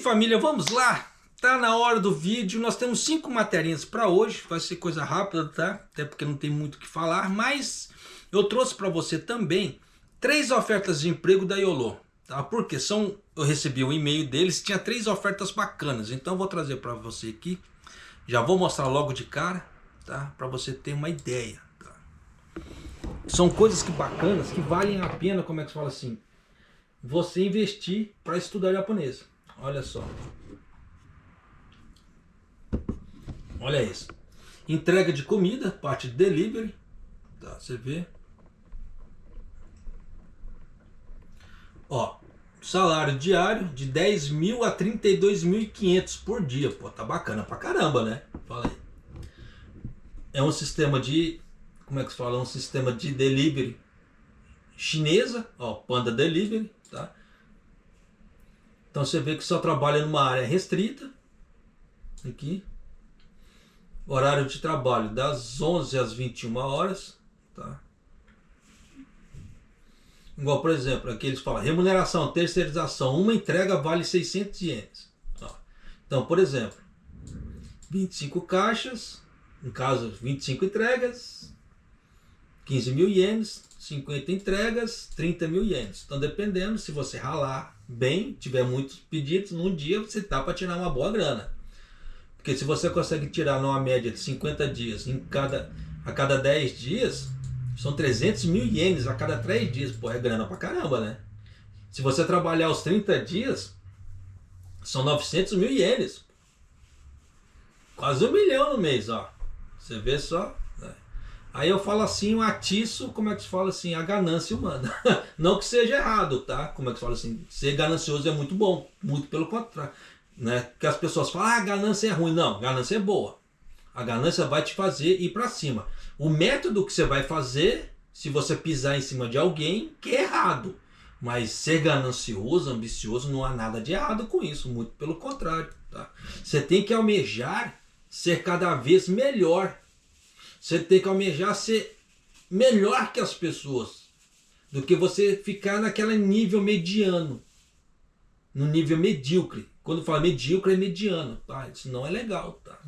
família, vamos lá? Tá na hora do vídeo, nós temos 5 materinhas para hoje, vai ser coisa rápida, tá? Até porque não tem muito o que falar, mas eu trouxe para você também 3 ofertas de emprego da Iolô, tá? Porque eu recebi um e-mail deles, tinha 3 ofertas bacanas, então eu vou trazer para você aqui, já vou mostrar logo de cara, tá? Para você ter uma ideia, tá? São coisas que bacanas, que valem a pena, como é que se fala assim, você investir para estudar japonês. Olha só. Olha isso. Entrega de comida, parte de delivery. Tá, você vê. Ó, salário diário de 10 mil a 32.500 por dia. Pô, tá bacana pra caramba, né? Fala aí. É um sistema de... Como é que se fala? É um sistema de delivery chinesa. Ó, Panda Delivery, tá? Então você vê que só trabalha numa área restrita. Aqui. Horário de trabalho das 11 às 21 horas. Tá? Igual, por exemplo, aqui eles falam remuneração, terceirização. Uma entrega vale 600 ienes. Tá? Então, por exemplo, 25 caixas. No caso, 25 entregas. 15 mil ienes. 50 entregas, 30 mil ienes. Então, dependendo, se você ralar bem, tiver muitos pedidos, num dia você tá para tirar uma boa grana. Porque se você consegue tirar numa média de 50 dias a cada 10 dias, são 300 mil ienes a cada 3 dias. Pô, é grana pra caramba, né? Se você trabalhar os 30 dias, são 900 mil ienes. Quase 1 milhão no mês, ó. Você vê só. Né? Aí eu falo assim, o atiço, como é que se fala assim? A ganância humana. Não que seja errado, tá? Como é que se fala assim? Ser ganancioso é muito bom. Muito pelo contrário. Né? Que as pessoas falam, ah, ganância é ruim. Não, ganância é boa. A ganância vai te fazer ir para cima. O método que você vai fazer, se você pisar em cima de alguém, que é errado. Mas ser ganancioso, ambicioso, não há nada de errado com isso. Muito pelo contrário. Tá? Você tem que almejar ser cada vez melhor. Você tem que almejar ser melhor que as pessoas. Do que você ficar naquele nível mediano. No nível medíocre. Quando fala medíocre é mediano, tá? Isso não é legal, tá?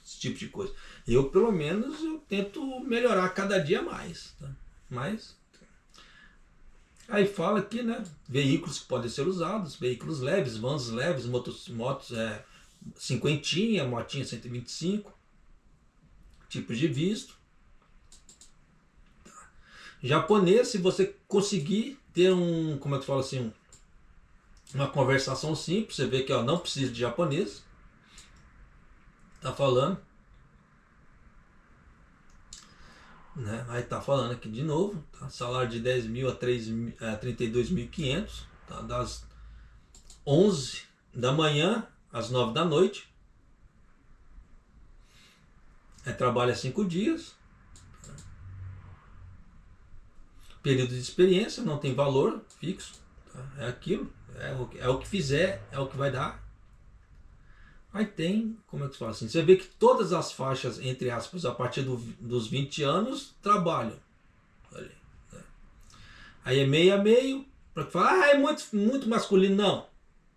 Esse tipo de coisa. Eu, pelo menos, eu tento melhorar cada dia mais, tá? Mas aí fala aqui, né? Veículos que podem ser usados, veículos leves, vans leves, motos cinquentinha, motinha 125, tipos de visto. Tá. Japonês, se você conseguir ter como é que fala assim, uma conversação simples, você vê que ó, não precisa de japonês. Tá falando. Né? Aí tá falando aqui de novo. Tá? Salário de 10 mil a 32.500. Tá? Das 11 da manhã às 9 da noite. Trabalha 5 dias. Tá? Período de experiência, não tem valor fixo. Tá? É aquilo. É o que fizer, é o que vai dar. Aí tem, como é que se fala assim? Você vê que todas as faixas, entre aspas, a partir dos 20 anos, trabalham. Olha, né? Aí é meio a meio, para falar, é muito masculino. Não.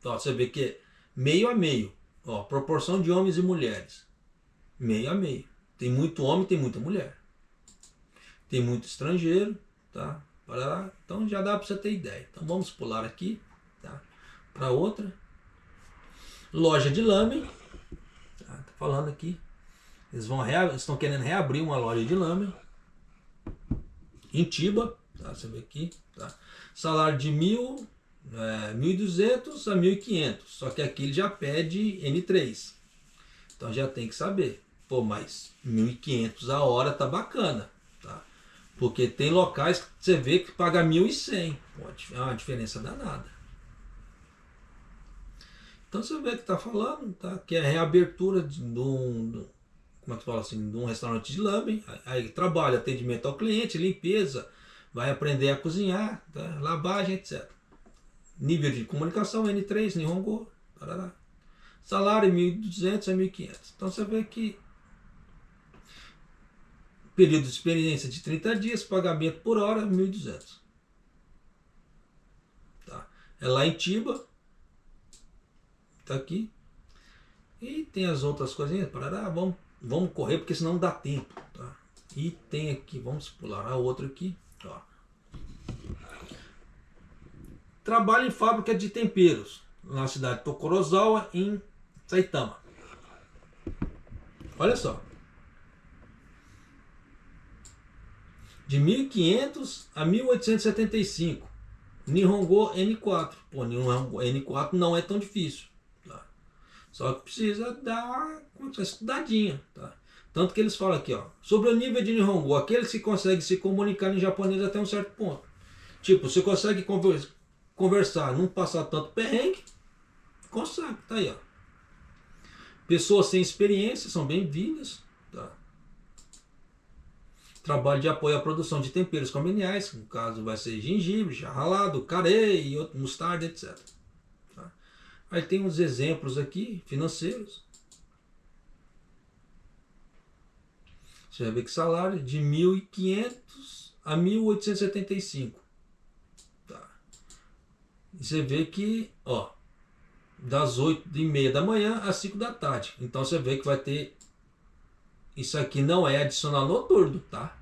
Ó, você vê que é meio a meio. Ó, proporção de homens e mulheres. Meio a meio. Tem muito homem, tem muita mulher. Tem muito estrangeiro, tá? Então já dá para você ter ideia. Então vamos pular aqui, tá? Para outra. Loja de lamen. Tá falando aqui. Eles estão querendo reabrir uma loja de lamen. Em Chiba. Tá? Você vê aqui. Tá? Salário de 1.200 a 1.500. Só que aqui ele já pede N3. Então já tem que saber. Pô, mas 1.500 a hora tá bacana. Tá? Porque tem locais que você vê que paga 1.100. Pô, é uma diferença danada. Então você vê que está falando, tá? Que é a reabertura como é que fala assim, de um restaurante de lamen. Aí trabalha atendimento ao cliente, limpeza, vai aprender a cozinhar, tá? Lavagem, etc. Nível de comunicação N3, Nihongo, tarará. Salário 1.200 a 1.500. Então você vê que período de experiência de 30 dias, pagamento por hora 1.200. Tá? É lá em Chiba. Tá aqui. E tem as outras coisinhas. Parará, vamos correr porque senão não dá tempo. Tá? E tem aqui, vamos pular a outra aqui. Ó. Trabalha em fábrica de temperos na cidade de Tokorozawa, em Saitama. Olha só. De 1500 a 1875. Nihongo N4. Pô, Nihongo N4 não é tão difícil. Tá? Só que precisa dar uma estudadinha. Tá? Tanto que eles falam aqui, ó. Sobre o nível de Nihongo, aqueles que conseguem se comunicar em japonês até um certo ponto. Tipo, você consegue conversar, não passar tanto perrengue, consegue, tá aí, ó. Pessoas sem experiência são bem-vindas, tá? Trabalho de apoio à produção de temperos conveniais, no caso vai ser gengibre, chá ralado, carê, mostarda, etc. Tá? Aí tem uns exemplos aqui, financeiros. Você vai ver que salário de 1.500 a 1.875. Tá? E você vê que, ó, das 8h30 da manhã às 5 da tarde. Então você vê que vai ter... Isso aqui não é adicional noturno, tá?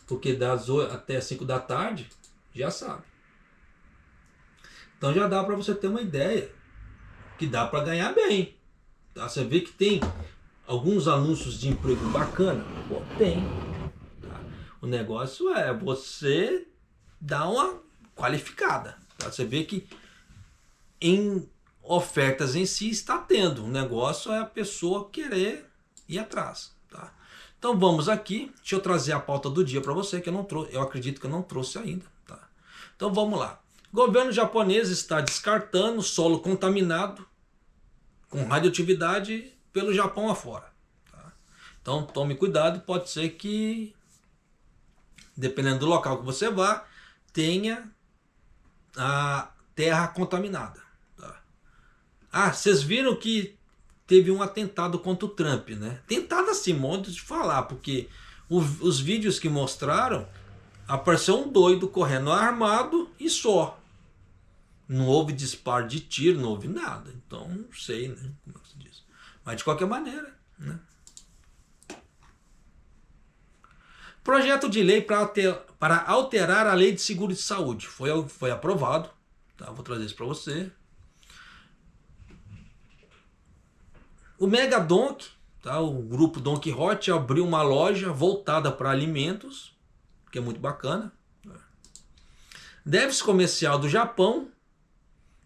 Porque das 8 até 5 da tarde, já sabe. Então já dá para você ter uma ideia que dá para ganhar bem. Tá? Você vê que tem alguns anúncios de emprego bacana. Pô, tem. Tá? O negócio é você dar uma qualificada. Tá? Você vê que em ofertas em si está tendo. O negócio é a pessoa querer ir atrás. Tá? Então vamos aqui. Deixa eu trazer a pauta do dia para você, que eu não trouxe. Eu acredito que eu não trouxe ainda. Tá? Então vamos lá. O governo japonês está descartando solo contaminado com radioatividade pelo Japão afora. Tá? Então tome cuidado, pode ser que, dependendo do local que você vá, tenha a terra contaminada. Tá? Ah, vocês viram que teve um atentado contra o Trump, né? Tentado assim, modo de falar, porque os vídeos que mostraram, apareceu um doido correndo armado e só. Não houve disparo de tiro, não houve nada. Então, não sei, né? Como é que se diz. Mas de qualquer maneira, né? Projeto de lei para alterar a lei de seguro de saúde. Foi aprovado. Tá? Vou trazer isso para você. O Mega Donk, tá? O grupo Don Quixote abriu uma loja voltada para alimentos, que é muito bacana. Déficit comercial do Japão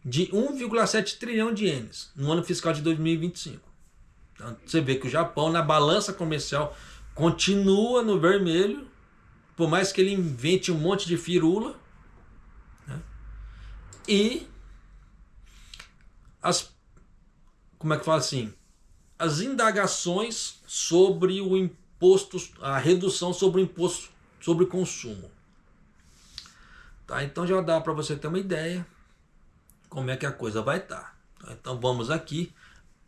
de 1,7 trilhão de ienes no ano fiscal de 2025. Então, você vê que o Japão, na balança comercial, continua no vermelho, por mais que ele invente um monte de firula, né? E como é que fala assim? As indagações sobre o imposto, a redução sobre o imposto sobre consumo. Tá? Então já dá para você ter uma ideia como é que a coisa vai estar. Tá? Então vamos aqui.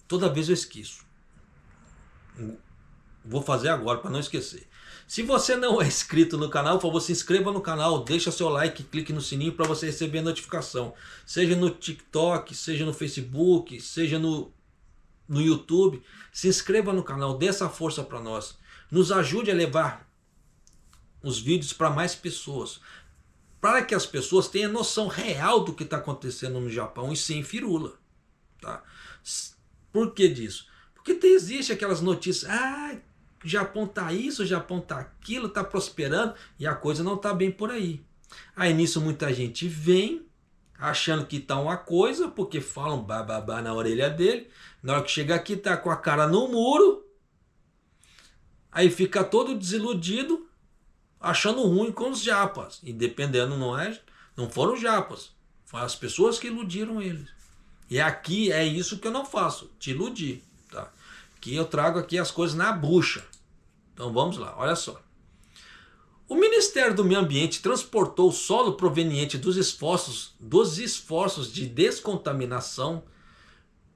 Toda vez eu esqueço. Vou fazer agora para não esquecer. Se você não é inscrito no canal, por favor, se inscreva no canal, deixa seu like, clique no sininho para você receber a notificação. Seja no TikTok, seja no Facebook, seja no YouTube. Se inscreva no canal, dê essa força para nós. Nos ajude a levar os vídeos para mais pessoas. Para que as pessoas tenham noção real do que está acontecendo no Japão e sem firula. Tá? Por que disso? Porque existe aquelas notícias, o Japão tá isso, o Japão tá aquilo, tá prosperando, e a coisa não tá bem por aí. Aí nisso muita gente vem, achando que tá uma coisa, porque falam bababá na orelha dele, na hora que chega aqui tá com a cara no muro, aí fica todo desiludido, achando ruim com os japas, e dependendo, não foram os japas, foram as pessoas que iludiram eles. E aqui é isso que eu não faço, te iludir. Tá? Que eu trago aqui as coisas na bucha. Então vamos lá, olha só. O Ministério do Meio Ambiente transportou o solo proveniente dos esforços de descontaminação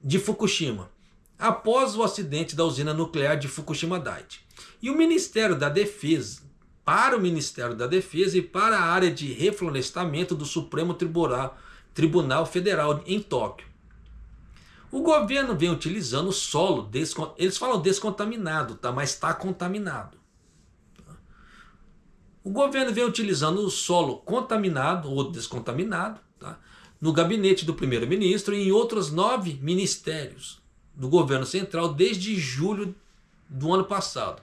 de Fukushima, após o acidente da usina nuclear de Fukushima Daiichi. E o Ministério da Defesa, para o Ministério da Defesa e para a área de reflorestamento do Supremo Tribunal Federal em Tóquio. O governo vem utilizando o solo, eles falam descontaminado, tá? Mas está contaminado. O governo vem utilizando o solo contaminado ou descontaminado, tá? No gabinete do primeiro-ministro e em outros 9 ministérios do governo central desde julho do ano passado.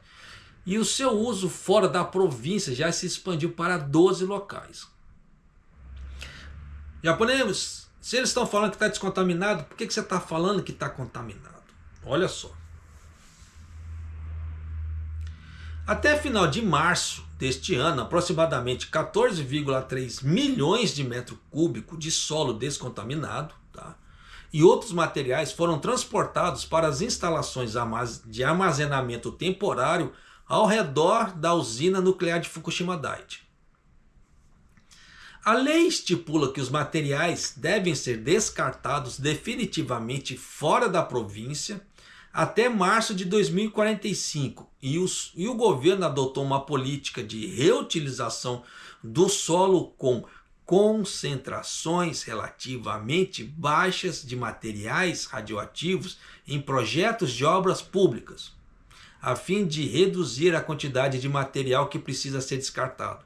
E o seu uso fora da província já se expandiu para 12 locais. Japoneses, se eles estão falando que está descontaminado, por que você está falando que está contaminado? Olha só. Até final de março deste ano, aproximadamente 14,3 milhões de metros cúbicos de solo descontaminado, tá? E outros materiais foram transportados para as instalações de armazenamento temporário ao redor da usina nuclear de Fukushima Daiichi. A lei estipula que os materiais devem ser descartados definitivamente fora da província até março de 2045 e o governo adotou uma política de reutilização do solo com concentrações relativamente baixas de materiais radioativos em projetos de obras públicas, a fim de reduzir a quantidade de material que precisa ser descartado.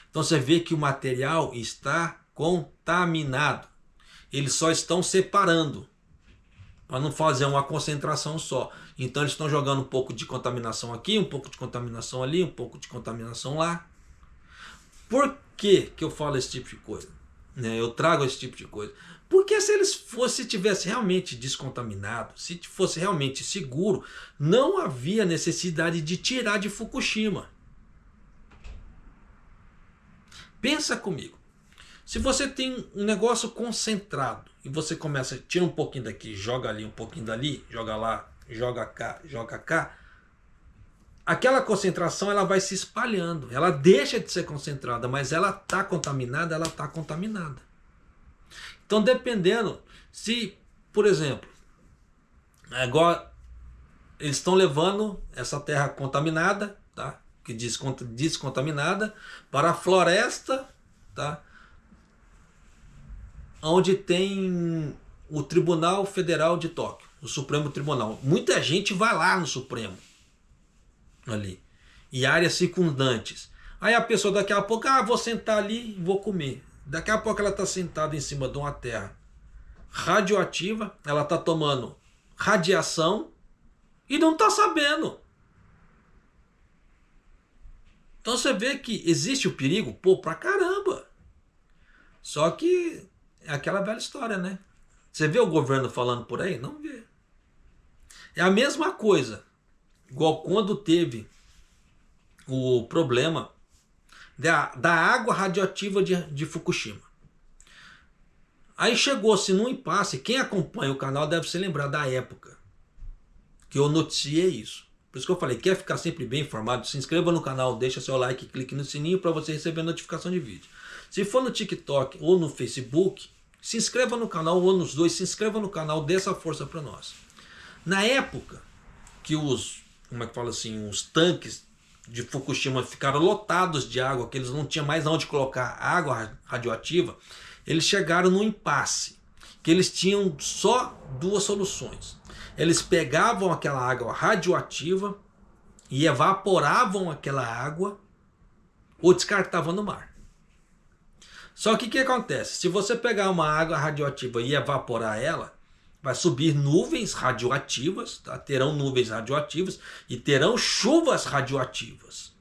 Então você vê que o material está contaminado. Eles só estão separando para não fazer uma concentração só. Então eles estão jogando um pouco de contaminação aqui, um pouco de contaminação ali, um pouco de contaminação lá. Por que eu falo esse tipo de coisa? Eu trago esse tipo de coisa. Porque se eles tivesse realmente descontaminado, se fosse realmente seguro, não havia necessidade de tirar de Fukushima. Pensa comigo. Se você tem um negócio concentrado e você começa, tira um pouquinho daqui, joga ali, um pouquinho dali, joga lá, joga cá, aquela concentração ela vai se espalhando, ela deixa de ser concentrada, mas ela está contaminada, ela está contaminada. Então dependendo, se, por exemplo, agora eles estão levando essa terra contaminada, tá? Que descontaminada, para a floresta, tá? Onde tem o Tribunal Federal de Tóquio, o Supremo Tribunal. Muita gente vai lá no Supremo, ali, e áreas circundantes. Aí a pessoa daqui a pouco, vou sentar ali e vou comer. Daqui a pouco ela está sentada em cima de uma terra radioativa, ela está tomando radiação e não está sabendo. Então você vê que existe o perigo, pra caramba. Só que é aquela velha história, né? Você vê o governo falando por aí? Não vê. É a mesma coisa, igual quando teve o problema da água radioativa de Fukushima. Aí chegou-se num impasse. Quem acompanha o canal deve se lembrar da época que eu noticiei isso. Por isso que eu falei, quer ficar sempre bem informado? Se inscreva no canal, deixa seu like, clique no sininho para você receber notificação de vídeo. Se for no TikTok ou no Facebook, se inscreva no canal, ou nos dois, se inscreva no canal, dê essa força para nós. Na época que os tanques de Fukushima ficaram lotados de água, que eles não tinham mais onde colocar água radioativa, eles chegaram num impasse, que eles tinham só duas soluções. Eles pegavam aquela água radioativa e evaporavam aquela água ou descartavam no mar. Só que o que acontece? Se você pegar uma água radioativa e evaporar ela, vai subir nuvens radioativas, tá? Terão nuvens radioativas e terão chuvas radioativas.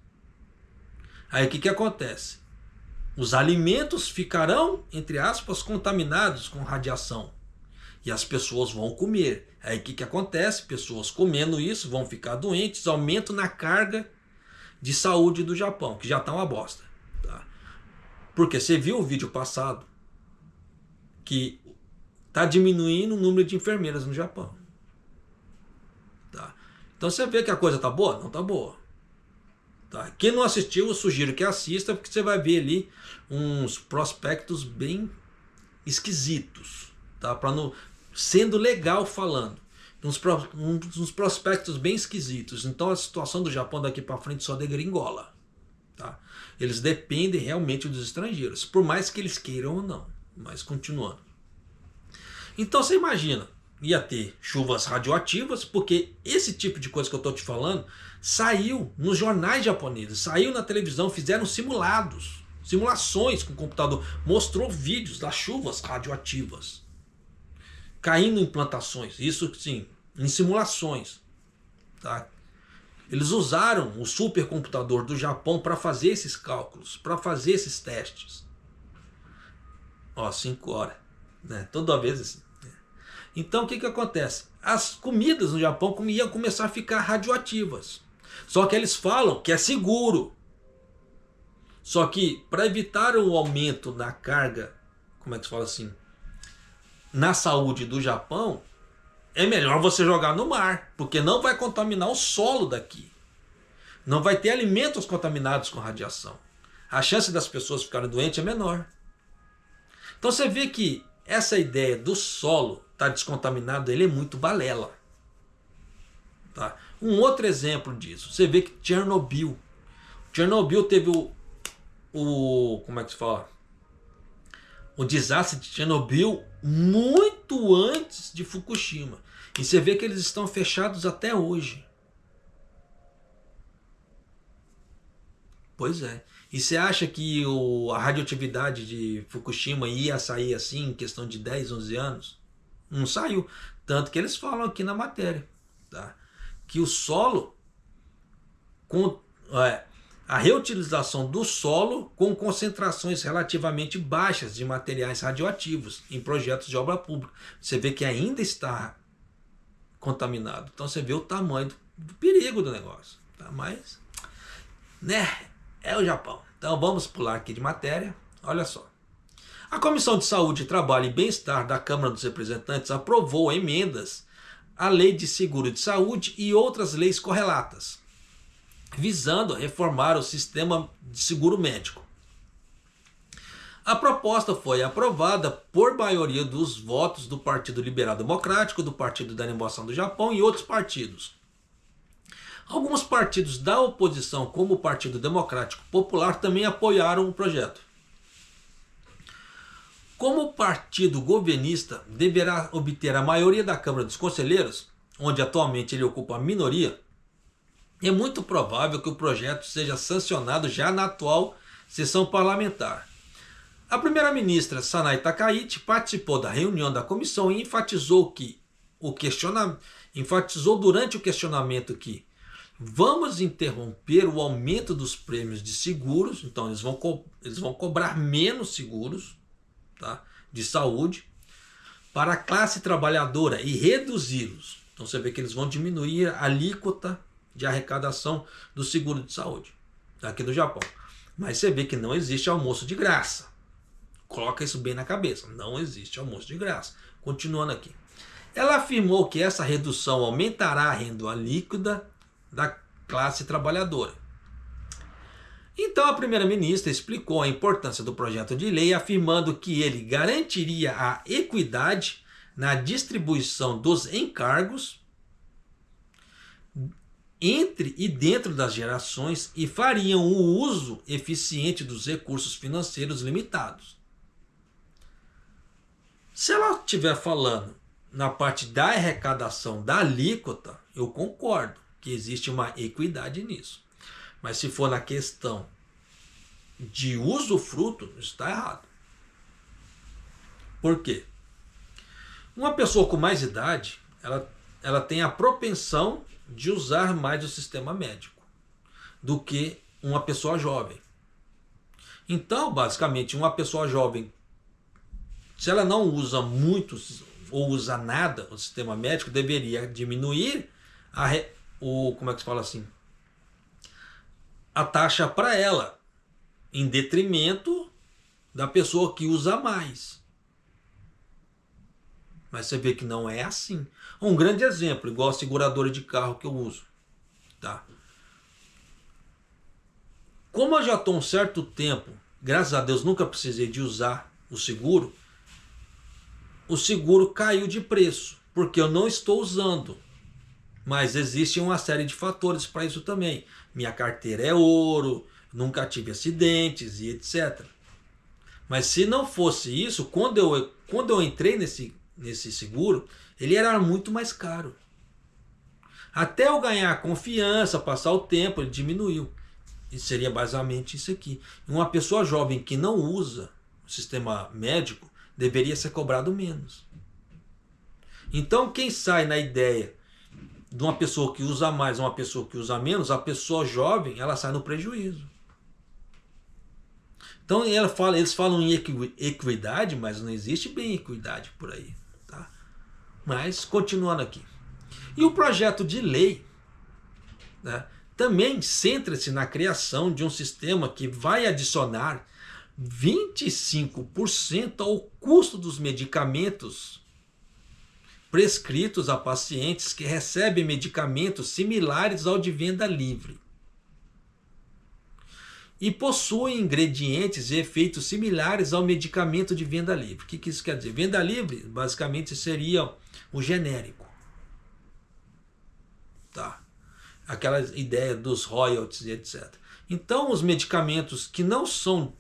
Aí o que acontece? Os alimentos ficarão, entre aspas, contaminados com radiação. E as pessoas vão comer. Aí o que acontece? Pessoas comendo isso vão ficar doentes, aumento na carga de saúde do Japão, que já está uma bosta. Tá? Porque você viu o vídeo passado que está diminuindo o número de enfermeiras no Japão. Tá? Então você vê que a coisa está boa? Não está boa. Tá? Quem não assistiu, eu sugiro que assista, porque você vai ver ali uns prospectos bem esquisitos. Tá? Sendo legal falando. Uns prospectos bem esquisitos. Então a situação do Japão daqui para frente só degringola. Tá? Eles dependem realmente dos estrangeiros. Por mais que eles queiram ou não. Mas continuando. Então você imagina, ia ter chuvas radioativas, porque esse tipo de coisa que eu estou te falando saiu nos jornais japoneses, saiu na televisão, fizeram simulações com o computador, mostrou vídeos das chuvas radioativas caindo em plantações, isso sim, em simulações, tá? Eles usaram o supercomputador do Japão para fazer esses cálculos, para fazer esses testes. Ó, 5 horas, né? Toda vez assim. Então o que acontece? As comidas no Japão iam começar a ficar radioativas. Só que eles falam que é seguro. Só que para evitar o aumento da carga, como é que se fala assim, na saúde do Japão, é melhor você jogar no mar, porque não vai contaminar o solo daqui. Não vai ter alimentos contaminados com radiação. A chance das pessoas ficarem doentes é menor. Então você vê que essa ideia do solo estar descontaminado, ele é muito balela. Tá? Um outro exemplo disso, você vê que Chernobyl teve como é que se fala? O desastre de Chernobyl muito antes de Fukushima. E você vê que eles estão fechados até hoje. Pois é. E você acha que a radioatividade de Fukushima ia sair assim em questão de 10, 11 anos? Não saiu. Tanto que eles falam aqui na matéria, tá? Que o solo, a reutilização do solo com concentrações relativamente baixas de materiais radioativos em projetos de obra pública. Você vê que ainda está contaminado. Então você vê o tamanho do perigo do negócio. Tá? Mas, né, é o Japão. Então vamos pular aqui de matéria. Olha só. A Comissão de Saúde, Trabalho e Bem-Estar da Câmara dos Representantes aprovou emendas à Lei de Seguro de Saúde e outras leis correlatas, visando reformar o sistema de seguro médico. A proposta foi aprovada por maioria dos votos do Partido Liberal Democrático, do Partido da Animação do Japão e outros partidos. Alguns partidos da oposição, como o Partido Democrático Popular, também apoiaram o projeto. Como o partido governista deverá obter a maioria da Câmara dos Conselheiros, onde atualmente ele ocupa a minoria, é muito provável que o projeto seja sancionado já na atual sessão parlamentar. A primeira-ministra Sanai Takaichi participou da reunião da comissão e enfatizou durante o questionamento que vamos interromper o aumento dos prêmios de seguros, então eles vão cobrar menos seguros, tá, de saúde para a classe trabalhadora e reduzi-los. Então você vê que eles vão diminuir a alíquota de arrecadação do seguro de saúde aqui do Japão. Mas você vê que não existe almoço de graça. Coloca isso bem na cabeça. Não existe almoço de graça. Continuando aqui. Ela afirmou que essa redução aumentará a renda líquida da classe trabalhadora. Então a primeira-ministra explicou a importância do projeto de lei, afirmando que ele garantiria a equidade na distribuição dos encargos entre e dentro das gerações e fariam o uso eficiente dos recursos financeiros limitados. Se ela estiver falando na parte da arrecadação da alíquota, eu concordo que existe uma equidade nisso. Mas se for na questão de usufruto, está errado. Por quê? Uma pessoa com mais idade, ela tem a propensão de usar mais o sistema médico do que uma pessoa jovem. Então, basicamente, uma pessoa jovem, se ela não usa muito ou usa nada o sistema médico, deveria diminuir como é que se fala assim? A taxa para ela, em detrimento da pessoa que usa mais. Mas você vê que não é assim. Um grande exemplo, igual a seguradora de carro que eu uso. Tá? Como eu já estou um certo tempo, graças a Deus nunca precisei de usar o seguro caiu de preço, porque eu não estou usando. Mas existe uma série de fatores para isso também. Minha carteira é ouro, nunca tive acidentes e etc. Mas se não fosse isso, quando eu entrei nesse seguro, ele era muito mais caro. Até eu ganhar confiança, passar o tempo, ele diminuiu. E seria basicamente isso aqui. Uma pessoa jovem que não usa o sistema médico deveria ser cobrado menos. Então quem sai na ideia de uma pessoa que usa mais, uma pessoa que usa menos, a pessoa jovem, ela sai no prejuízo. Então eles falam em equidade, mas não existe bem equidade por aí. Tá? Mas continuando aqui. E o projeto de lei, né, também centra-se na criação de um sistema que vai adicionar 25% ao custo dos medicamentos prescritos a pacientes que recebem medicamentos similares ao de venda livre e possuem ingredientes e efeitos similares ao medicamento de venda livre. O que isso quer dizer? Venda livre basicamente seria o genérico. Tá? Aquela ideia dos royalties e etc. Então os medicamentos que não são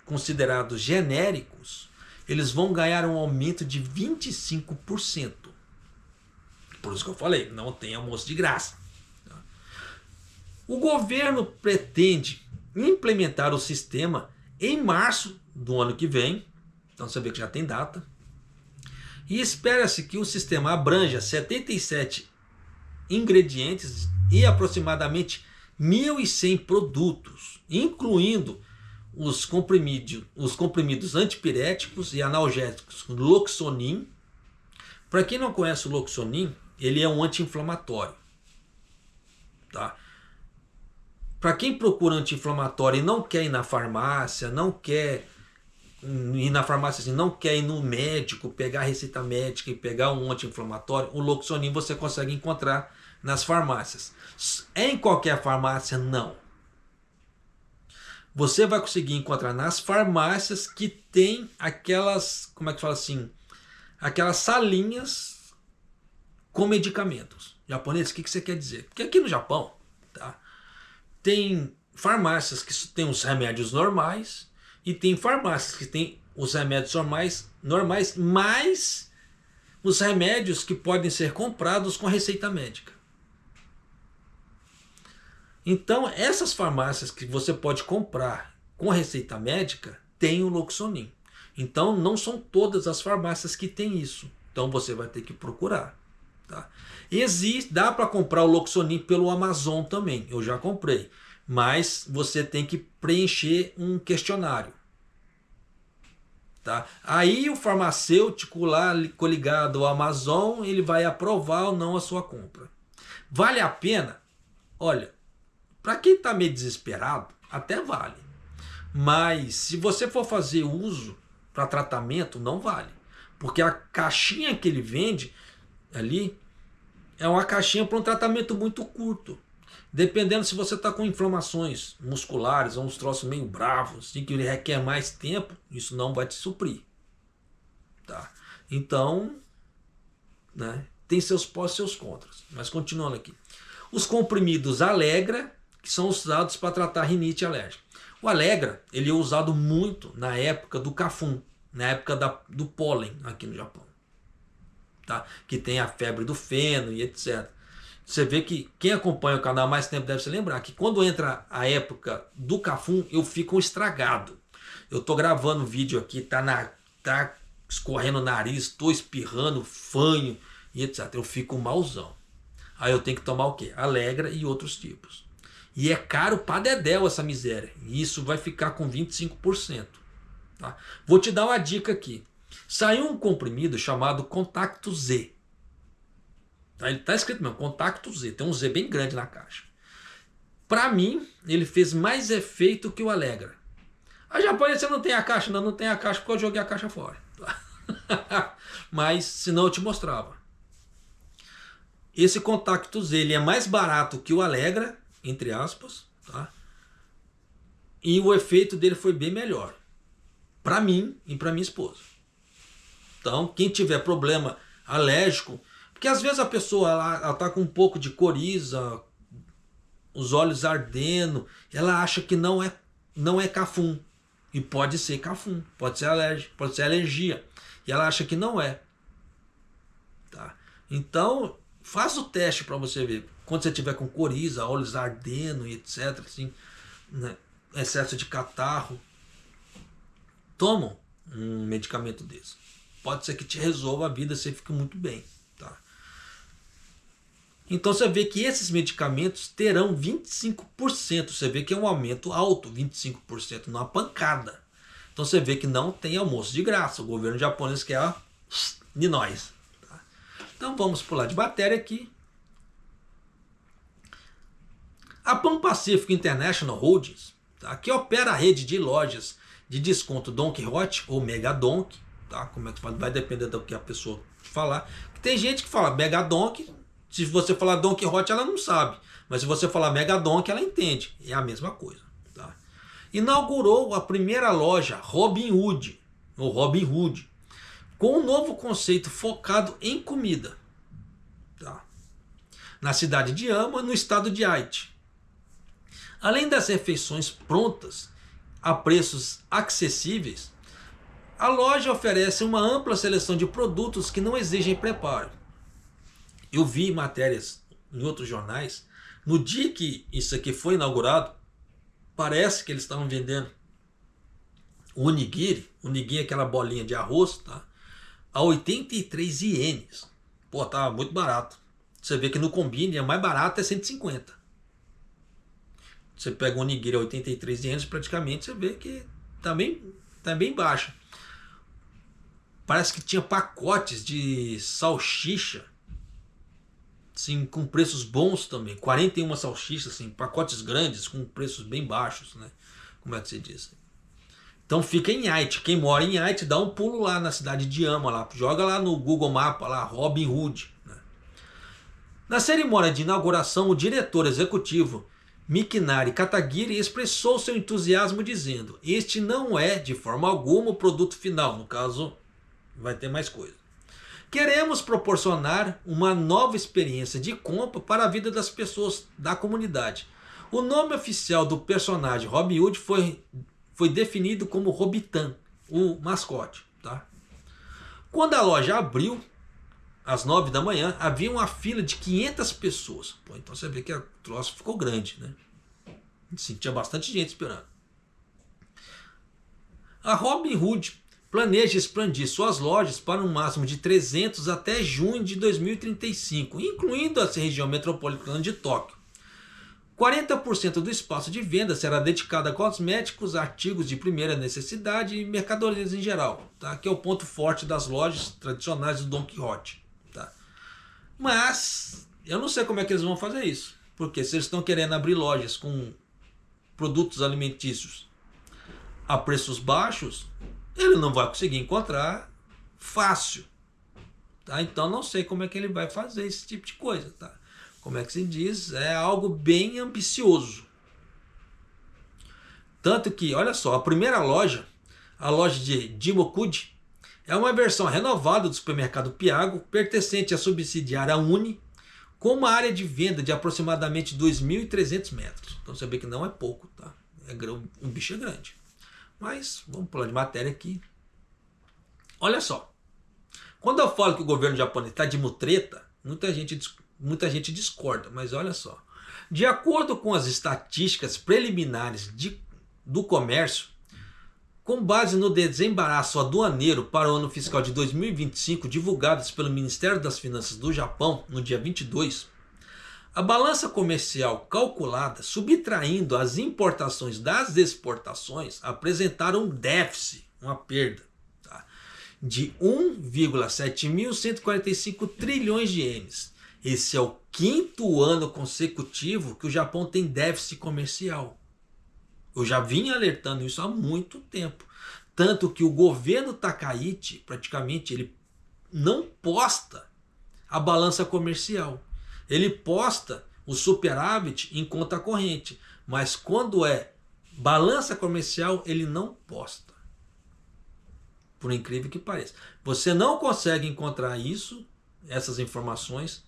considerados genéricos, eles vão ganhar um aumento de 25%. Por isso que eu falei, não tem almoço de graça. O governo pretende implementar o sistema em março do ano que vem, então você vê que já tem data, e espera-se que o sistema abranja 77 ingredientes e aproximadamente 1.100 produtos, incluindo os comprimidos antipiréticos e analgésicos Loxonin. Para quem não conhece o Loxonin, ele é um anti-inflamatório. Tá? Para quem procura anti-inflamatório e não quer ir na farmácia, não quer ir na farmácia assim, não quer ir no médico, pegar a receita médica e pegar um anti-inflamatório, o Loxonin você consegue encontrar nas farmácias. Em qualquer farmácia, não. Você vai conseguir encontrar nas farmácias que tem aquelas, como é que fala assim, aquelas salinhas com medicamentos. Japonês, o que você quer dizer? Porque aqui no Japão, tá, tem farmácias que tem os remédios normais e tem farmácias que tem os remédios normais mais os remédios que podem ser comprados com receita médica. Então, essas farmácias que você pode comprar com receita médica tem o Loxonin. Então, não são todas as farmácias que tem isso. Então, você vai ter que procurar. Tá? Dá para comprar o Loxonin pelo Amazon também. Eu já comprei. Mas você tem que preencher um questionário. Tá? Aí o farmacêutico lá ligado ao Amazon, ele vai aprovar ou não a sua compra. Vale a pena? Olha, para quem está meio desesperado, até vale. Mas se você for fazer uso para tratamento, não vale. Porque a caixinha que ele vende ali é uma caixinha para um tratamento muito curto. Dependendo se você está com inflamações musculares ou uns troços meio bravos, assim, que ele requer mais tempo, isso não vai te suprir. Tá? Então, né, tem seus pós e seus contras. Mas continuando aqui. Os comprimidos Allegra, que são usados para tratar rinite alérgica. O Allegra, ele é usado muito na época do Kafun, na época do pólen aqui no Japão. Tá? Que tem a febre do feno e etc. Você vê que quem acompanha o canal há mais tempo deve se lembrar que quando entra a época do Kafun, eu fico estragado. Eu tô gravando vídeo aqui, tá escorrendo o nariz, tô espirrando, fanho e etc. Eu fico malzão. Aí eu tenho que tomar o quê? Allegra e outros tipos. E é caro pra dedéu essa miséria. E isso vai ficar com 25%. Tá? Vou te dar uma dica aqui. Saiu um comprimido chamado Contacto Z. Ele está escrito mesmo, Contacto Z. Tem um Z bem grande na caixa. Para mim, ele fez mais efeito que o Allegra. A japonesa não tem a caixa? Não tem a caixa porque eu joguei a caixa fora. Mas, senão eu te mostrava. Esse Contacto Z ele é mais barato que o Allegra, entre aspas. Tá? E o efeito dele foi bem melhor. Para mim e para minha esposa. Então, quem tiver problema alérgico... Porque às vezes a pessoa ela tá com um pouco de coriza, os olhos ardendo, ela acha que não é Kafun. E pode ser Kafun, pode ser alérgico, pode ser alergia. E ela acha que não é. Então, faz o teste para você ver. Quando você tiver com coriza, olhos ardendo e etc, assim, né, excesso de catarro, toma um medicamento desse. Pode ser que te resolva a vida, você fique muito bem. Tá? Então você vê que esses medicamentos terão 25%. Você vê que é um aumento alto, 25%, numa pancada. Então você vê que não tem almoço de graça. O governo japonês quer de nós. Tá? Então vamos pular de matéria aqui. A Pan Pacific International Holdings, tá, que opera a rede de lojas de desconto Don Quixote ou Mega Donk, tá, como é que fala? Vai depender do que a pessoa falar. Tem gente que fala Mega Donk, se você falar Don Quixote ela não sabe, mas se você falar Mega Donk ela entende, é a mesma coisa. Tá? Inaugurou a primeira loja Robin Hood, ou Robin Hood, com um novo conceito focado em comida, tá, na cidade de Ama, no estado de Haiti. Além das refeições prontas a preços acessíveis, a loja oferece uma ampla seleção de produtos que não exigem preparo. Eu vi matérias em outros jornais, no dia que isso aqui foi inaugurado, parece que eles estavam vendendo o onigiri é aquela bolinha de arroz, tá, a 83 ienes. Pô, tá muito barato. Você vê que no Combine é mais barato, é 150. Você pega um onigiri a 83 ienes, praticamente você vê que tá bem baixo. Parece que tinha pacotes de salsicha, assim, com preços bons também. 41 salsichas, assim, pacotes grandes com preços bem baixos, né? Como é que se diz? Então fica em Haiti. Quem mora em Haiti, dá um pulo lá na cidade de Ama, lá, joga lá no Google Maps, lá, Robin Hood. Né? Na cerimônia de inauguração, o diretor executivo Mikinari Katagiri expressou seu entusiasmo dizendo: este não é de forma alguma o produto final, no caso vai ter mais coisa. Queremos proporcionar uma nova experiência de compra para a vida das pessoas da comunidade. O nome oficial do personagem Robin Hood foi definido como Robitan, o mascote. Tá? Quando a loja abriu, às 9 da manhã, havia uma fila de 500 pessoas. Pô, então você vê que o troço ficou grande, né? Sim, tinha bastante gente esperando. A Robin Hood planeja expandir suas lojas para um máximo de 300 até junho de 2035, incluindo a região metropolitana de Tóquio. 40% do espaço de venda será dedicado a cosméticos, artigos de primeira necessidade e mercadorias em geral, tá? Que é o ponto forte das lojas tradicionais do Don Quixote. Tá? Mas eu não sei como é que eles vão fazer isso, porque se eles estão querendo abrir lojas com produtos alimentícios a preços baixos, ele não vai conseguir encontrar fácil. Tá? Então não sei como é que ele vai fazer esse tipo de coisa. Tá? Como é que se diz? É algo bem ambicioso. Tanto que, olha só, a primeira loja, a loja de Jimokuji, é uma versão renovada do supermercado Piago, pertencente à subsidiária Uni, com uma área de venda de aproximadamente 2.300 metros. Então você vê que não é pouco, tá? Um bicho é grande. Mas vamos pular de matéria aqui. Olha só. Quando eu falo que o governo japonês está de mutreta, muita gente discorda, mas olha só. De acordo com as estatísticas preliminares do comércio, com base no desembaraço aduaneiro para o ano fiscal de 2025, divulgados pelo Ministério das Finanças do Japão no dia 22, a balança comercial calculada, subtraindo as importações das exportações, apresentaram um déficit, uma perda, tá, de 1,7145 trilhões de ienes. Esse é o 5º ano consecutivo que o Japão tem déficit comercial. Eu já vinha alertando isso há muito tempo. Tanto que o governo Takaichi, praticamente, ele não posta a balança comercial. Ele posta o superávit em conta corrente. Mas quando é balança comercial, ele não posta. Por incrível que pareça. Você não consegue encontrar isso, essas informações,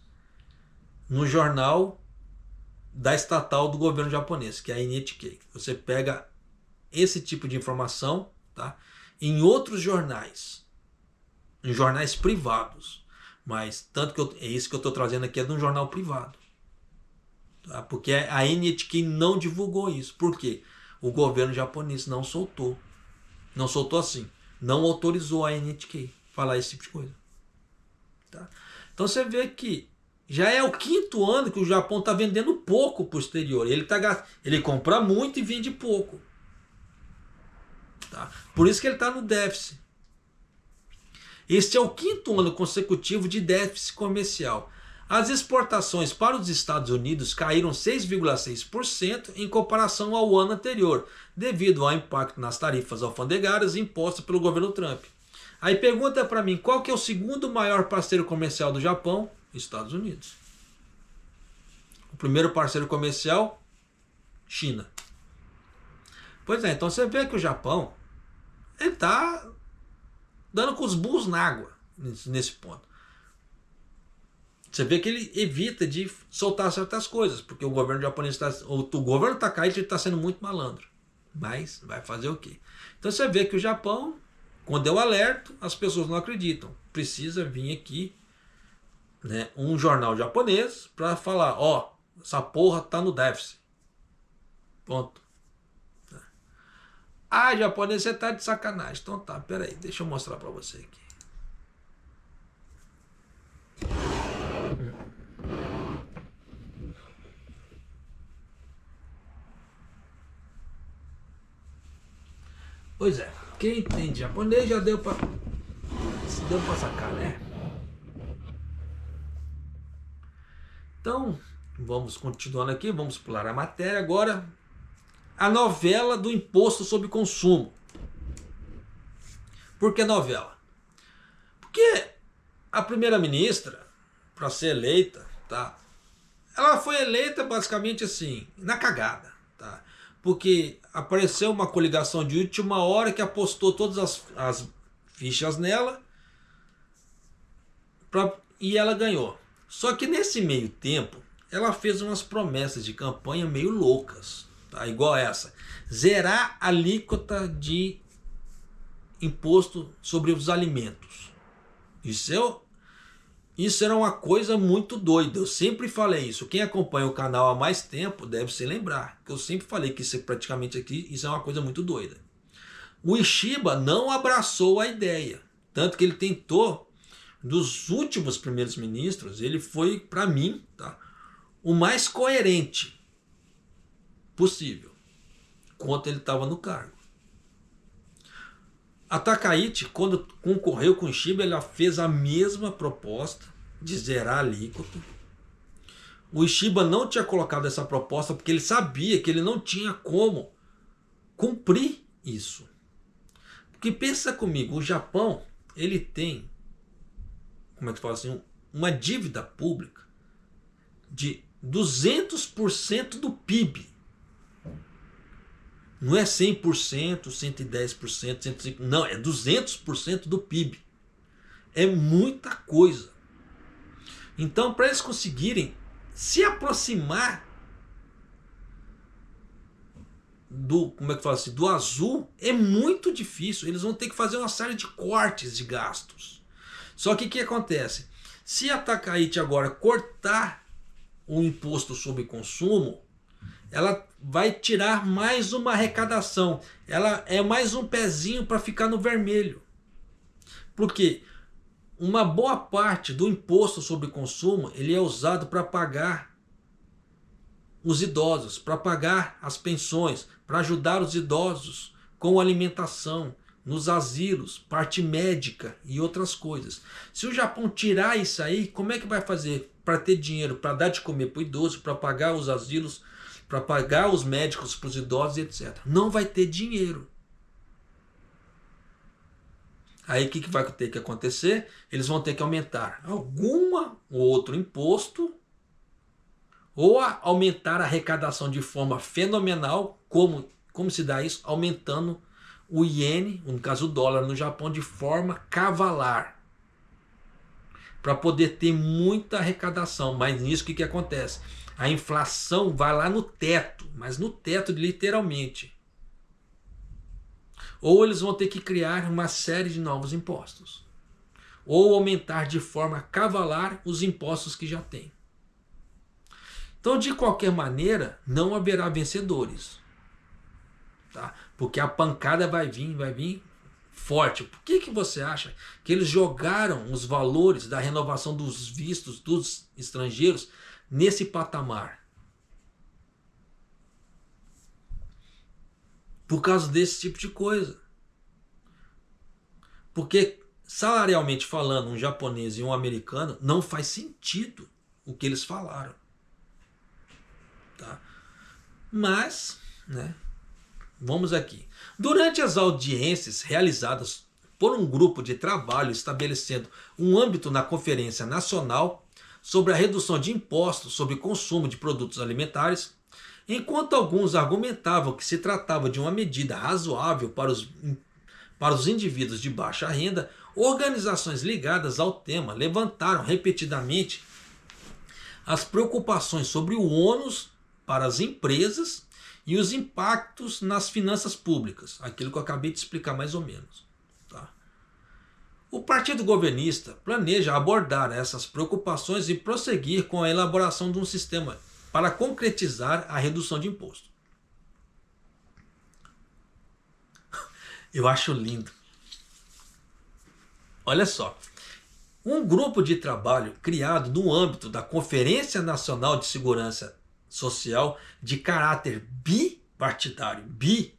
no jornal da estatal do governo japonês, que é a NHK. Você pega esse tipo de informação, tá, em outros jornais, em jornais privados. Mas tanto que é isso que eu estou trazendo aqui, é de um jornal privado. Tá? Porque a NHK não divulgou isso. Por quê? O governo japonês não soltou. Não soltou assim. Não autorizou a NHK falar esse tipo de coisa. Tá? Então você vê que já é o 5º ano que o Japão está vendendo pouco para o exterior. Ele compra muito e vende pouco. Tá? Por isso que ele está no déficit. Este é o 5º ano consecutivo de déficit comercial. As exportações para os Estados Unidos caíram 6,6% em comparação ao ano anterior, devido ao impacto nas tarifas alfandegárias impostas pelo governo Trump. Aí pergunta para mim, qual que é o segundo maior parceiro comercial do Japão? Estados Unidos. O primeiro parceiro comercial, China. Pois é, então você vê que o Japão ele está dando com os burros na água nesse ponto. Você vê que ele evita de soltar certas coisas, porque o governo japonês o governo está caindo, ele está sendo muito malandro. Mas vai fazer o quê? Então você vê que o Japão, quando eu alerto, as pessoas não acreditam. Precisa vir aqui, né, um jornal japonês para falar, ó, essa porra tá no déficit. Ponto. Ah, japonês, você tá de sacanagem. Então tá, peraí, deixa eu mostrar para você aqui. Pois é, quem entende japonês já deu para sacar, né? Então, vamos continuando aqui, vamos pular a matéria agora. A novela do imposto sobre consumo. Por que novela? Porque a primeira-ministra, para ser eleita, tá? Ela foi eleita basicamente assim, na cagada, tá? Porque apareceu uma coligação de última hora que apostou todas as fichas nela e ela ganhou. Só que nesse meio tempo, ela fez umas promessas de campanha meio loucas, tá? Igual essa. Zerar a alíquota de imposto sobre os alimentos. Isso era uma coisa muito doida. Eu sempre falei isso. Quem acompanha o canal há mais tempo deve se lembrar. Eu sempre falei que isso é praticamente aqui, isso é uma coisa muito doida. O Ishiba não abraçou a ideia. Tanto que ele tentou, dos últimos primeiros ministros, ele foi, para mim, tá, o mais coerente possível, enquanto ele estava no cargo. A Takaichi, quando concorreu com o Ishiba, ela fez a mesma proposta de zerar a alíquota. O Ishiba não tinha colocado essa proposta porque ele sabia que ele não tinha como cumprir isso. Porque pensa comigo, o Japão, ele tem, como é que fala assim, uma dívida pública de 200% do PIB. Não é 100%, 110%, 105%, não, é 200% do PIB. É muita coisa. Então, para eles conseguirem se aproximar do, como é que fala assim, do azul, é muito difícil. Eles vão ter que fazer uma série de cortes de gastos. Só que o que acontece? Se a Takaichi agora cortar o imposto sobre consumo, ela vai tirar mais uma arrecadação. Ela é mais um pezinho para ficar no vermelho. Porque uma boa parte do imposto sobre consumo ele é usado para pagar os idosos, para pagar as pensões, para ajudar os idosos com alimentação, nos asilos, parte médica e outras coisas. Se o Japão tirar isso aí, como é que vai fazer para ter dinheiro, para dar de comer para o idoso, para pagar os asilos, para pagar os médicos para os idosos, etc. Não vai ter dinheiro. Aí o que vai ter que acontecer? Eles vão ter que aumentar algum outro imposto ou aumentar a arrecadação de forma fenomenal. Como se dá isso? Aumentando o iene, no caso o dólar no Japão, de forma cavalar. Para poder ter muita arrecadação. Mas nisso o que acontece? A inflação vai lá no teto, mas no teto literalmente. Ou eles vão ter que criar uma série de novos impostos. ou aumentar de forma cavalar os impostos que já tem. Então, de qualquer maneira, não haverá vencedores. Tá? Porque a pancada vai vir forte. Por que você acha que eles jogaram os valores da renovação dos vistos dos estrangeiros nesse patamar? Por causa desse tipo de coisa. Porque, salarialmente falando, um japonês e um americano, não faz sentido o que eles falaram. Tá? Mas, né, vamos aqui. Durante as audiências realizadas por um grupo de trabalho estabelecendo um âmbito na Conferência Nacional sobre a redução de impostos sobre consumo de produtos alimentares, enquanto alguns argumentavam que se tratava de uma medida razoável para os indivíduos de baixa renda, organizações ligadas ao tema levantaram repetidamente as preocupações sobre o ônus para as empresas e os impactos nas finanças públicas. Aquilo que eu acabei de explicar mais ou menos. Tá? O partido governista planeja abordar essas preocupações e prosseguir com a elaboração de um sistema para concretizar a redução de imposto. Eu acho lindo. Olha só. Um grupo de trabalho criado no âmbito da Conferência Nacional de Segurança Social de caráter bipartidário.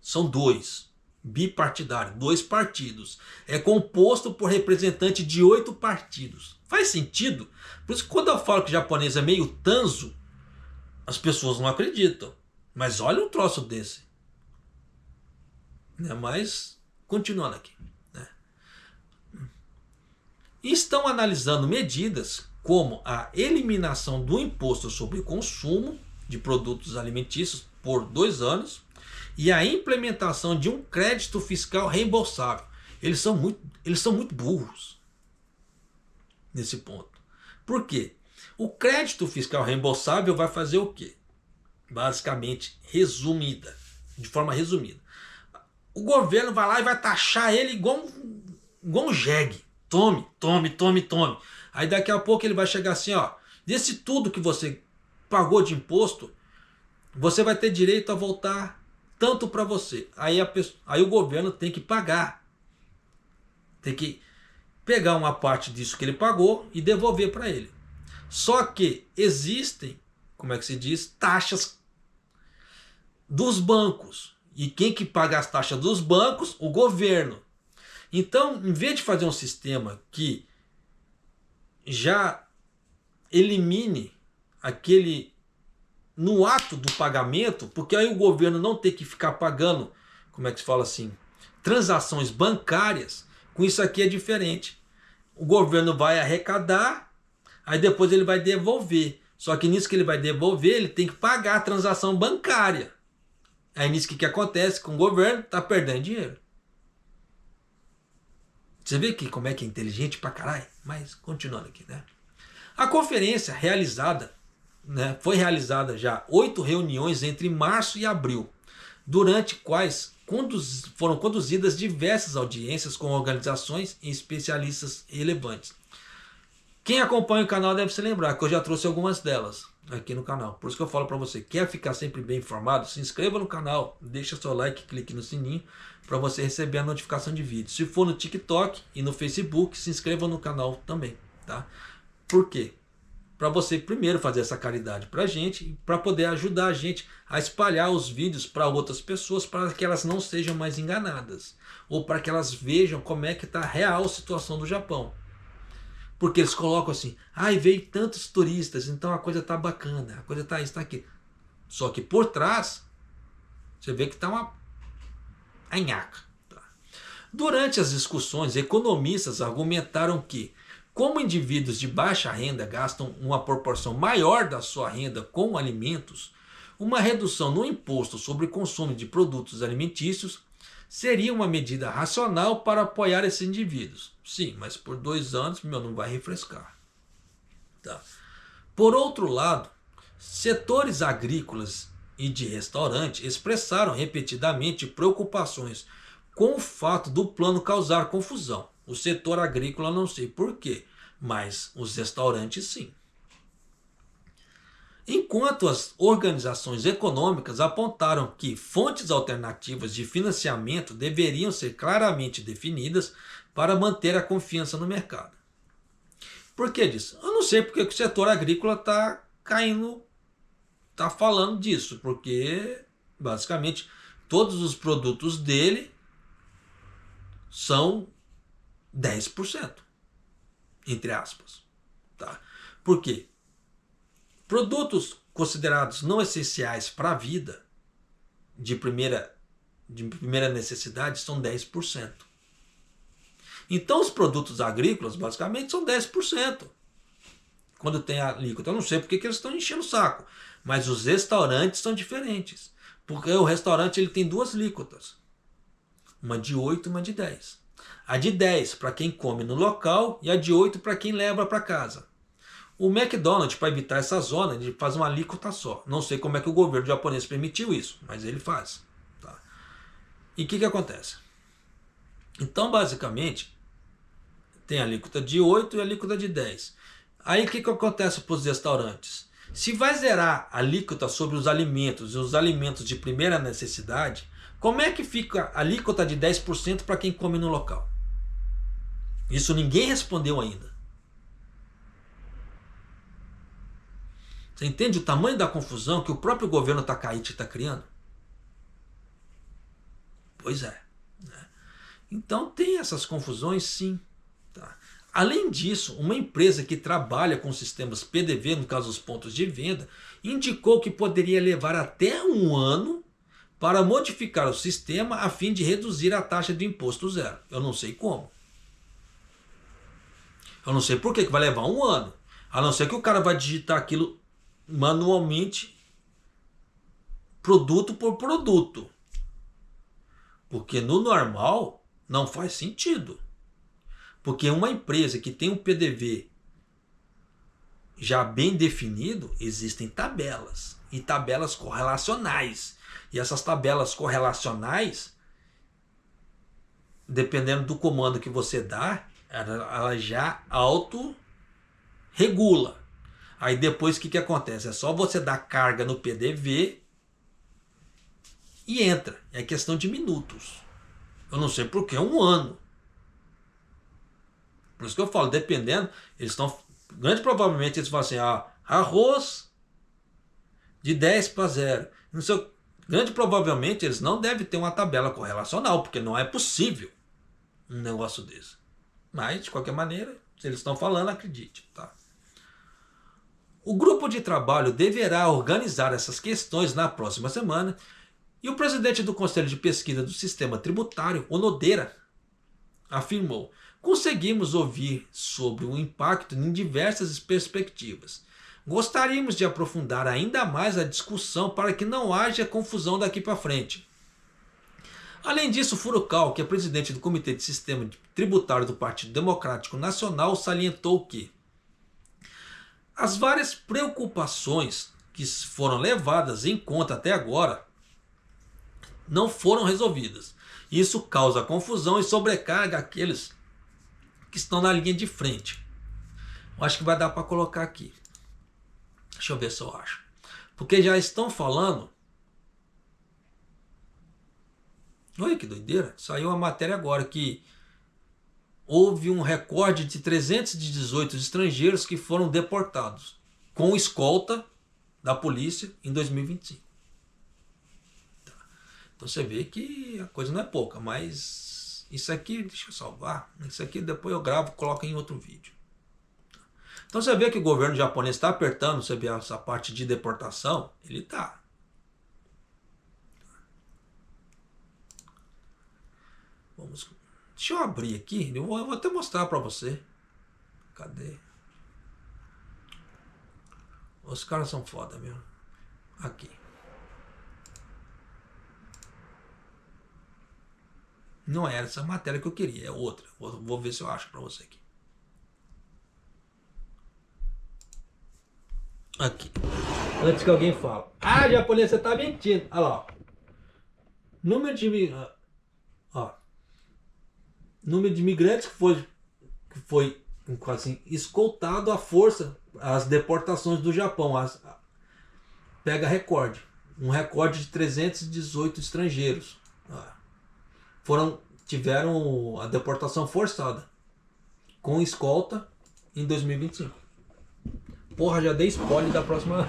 São dois. Bipartidário, 2 partidos. É composto por representantes de 8 partidos. Faz sentido? Por isso que quando eu falo que o japonês é meio tanso, as pessoas não acreditam. Mas olha um troço desse. Mas, continuando aqui. Estão analisando medidas como a eliminação do imposto sobre o consumo de produtos alimentícios por 2 anos e a implementação de um crédito fiscal reembolsável. Eles são muito burros nesse ponto. Por quê? O crédito fiscal reembolsável vai fazer o quê? Basicamente, de forma resumida. O governo vai lá e vai taxar ele igual um jegue. Tome. Aí daqui a pouco ele vai chegar assim, ó, desse tudo que você pagou de imposto, você vai ter direito a voltar tanto para você. Aí o governo tem que pagar. Tem que pegar uma parte disso que ele pagou e devolver para ele. Só que existem, como é que se diz, taxas dos bancos. E quem que paga as taxas dos bancos? O governo. Então, em vez de fazer um sistema que já elimine aquele no ato do pagamento, porque aí o governo não tem que ficar pagando, como é que se fala assim, transações bancárias, com isso aqui é diferente. O governo vai arrecadar, aí depois ele vai devolver. Só que nisso que ele vai devolver, ele tem que pagar a transação bancária. Aí nisso que acontece com o governo? Está perdendo dinheiro. Você vê que como é que é inteligente pra caralho? Mas continuando aqui, né? A conferência foi realizada já 8 reuniões entre março e abril, durante quais foram conduzidas diversas audiências com organizações e especialistas relevantes. Quem acompanha o canal deve se lembrar que eu já trouxe algumas delas aqui no canal. Por isso que eu falo para você, quer ficar sempre bem informado? Se inscreva no canal, deixa seu like, clique no sininho para você receber a notificação de vídeo. Se for no TikTok e no Facebook, se inscreva no canal também, tá? Por quê? Para você primeiro fazer essa caridade para a gente e para poder ajudar a gente a espalhar os vídeos para outras pessoas, para que elas não sejam mais enganadas ou para que elas vejam como é que está a real situação do Japão. Porque eles colocam assim, veio tantos turistas, então a coisa tá bacana, a coisa tá isso, tá aqui. Só que por trás, você vê que tá uma anhaca. Tá? Durante as discussões, economistas argumentaram que, como indivíduos de baixa renda gastam uma proporção maior da sua renda com alimentos, uma redução no imposto sobre o consumo de produtos alimentícios seria uma medida racional para apoiar esses indivíduos. Sim, mas por 2 anos não vai refrescar. Tá. Por outro lado, setores agrícolas e de restaurante expressaram repetidamente preocupações com o fato do plano causar confusão. O setor agrícola não sei por quê, mas os restaurantes sim. Enquanto as organizações econômicas apontaram que fontes alternativas de financiamento deveriam ser claramente definidas para manter a confiança no mercado. Por que disso? Eu não sei porque o setor agrícola está caindo, está falando disso, porque basicamente todos os produtos dele são 10%, entre aspas. Tá? Por quê? Produtos considerados não essenciais para a vida, de primeira necessidade, são 10%. Então os produtos agrícolas basicamente são 10%. Quando tem a alíquota, eu não sei porque que eles estão enchendo o saco, mas os restaurantes são diferentes. Porque o restaurante ele tem duas alíquotas, uma de 8 e uma de 10. A de 10 para quem come no local e a de 8 para quem leva para casa. O McDonald's, para evitar essa zona, ele faz uma alíquota só. Não sei como é que o governo japonês permitiu isso, mas ele faz. Tá? E o que acontece? Então, basicamente, tem a alíquota de 8 e a alíquota de 10. Aí o que acontece para os restaurantes? Se vai zerar a alíquota sobre os alimentos e os alimentos de primeira necessidade, como é que fica a alíquota de 10% para quem come no local? Isso ninguém respondeu ainda. Você entende o tamanho da confusão que o próprio governo Takaichi está criando? Pois é. Né? Então tem essas confusões sim. Tá? Além disso, uma empresa que trabalha com sistemas PDV, no caso os pontos de venda, indicou que poderia levar até um ano para modificar o sistema a fim de reduzir a taxa de imposto zero. Eu não sei como. Eu não sei por que vai levar um ano. A não ser que o cara vai digitar aquilo manualmente, produto por produto. Porque no normal não faz sentido. Porque uma empresa que tem um PDV já bem definido, existem tabelas. E tabelas correlacionais. E essas tabelas correlacionais, dependendo do comando que você dá, ela já auto-regula. Aí depois o que acontece? É só você dar carga no PDV e entra. É questão de minutos. Eu não sei por que um ano. Por isso que eu falo, dependendo, eles estão... Grande provavelmente eles falam assim, arroz de 10 para 0. Não sei, grande provavelmente eles não devem ter uma tabela correlacional, porque não é possível um negócio desse. Mas, de qualquer maneira, se eles estão falando, acredite. Tá? O grupo de trabalho deverá organizar essas questões na próxima semana e o presidente do Conselho de Pesquisa do Sistema Tributário, Onodera, afirmou: conseguimos ouvir sobre o impacto em diversas perspectivas. Gostaríamos de aprofundar ainda mais a discussão para que não haja confusão daqui para frente. Além disso, Furukawa, que é presidente do Comitê de Sistema Tributário do Partido Democrático Nacional, salientou que as várias preocupações que foram levadas em conta até agora não foram resolvidas. Isso causa confusão e sobrecarga aqueles que estão na linha de frente. Eu acho que vai dar para colocar aqui. Deixa eu ver se eu acho. Porque já estão falando... Olha que doideira. Saiu a matéria agora que houve um recorde de 318 estrangeiros que foram deportados com escolta da polícia em 2025. Tá. Então você vê que a coisa não é pouca, mas isso aqui, deixa eu salvar, isso aqui depois eu gravo e coloco em outro vídeo. Tá. Então você vê que o governo japonês está apertando, você vê essa parte de deportação, ele está. Vamos... Deixa eu abrir aqui, eu vou até mostrar para você. Cadê? Os caras são foda mesmo. Aqui. Não é essa matéria que eu queria, é outra. Vou ver se eu acho para você aqui. Aqui. Antes que alguém fale: japonês, você tá mentindo. Olha lá. Número de... Ó. número de imigrantes que foi assim, escoltado à força as deportações do Japão. Pega recorde. Um recorde de 318 estrangeiros. Tiveram a deportação forçada com escolta em 2025. Porra, já dei spoiler da próxima,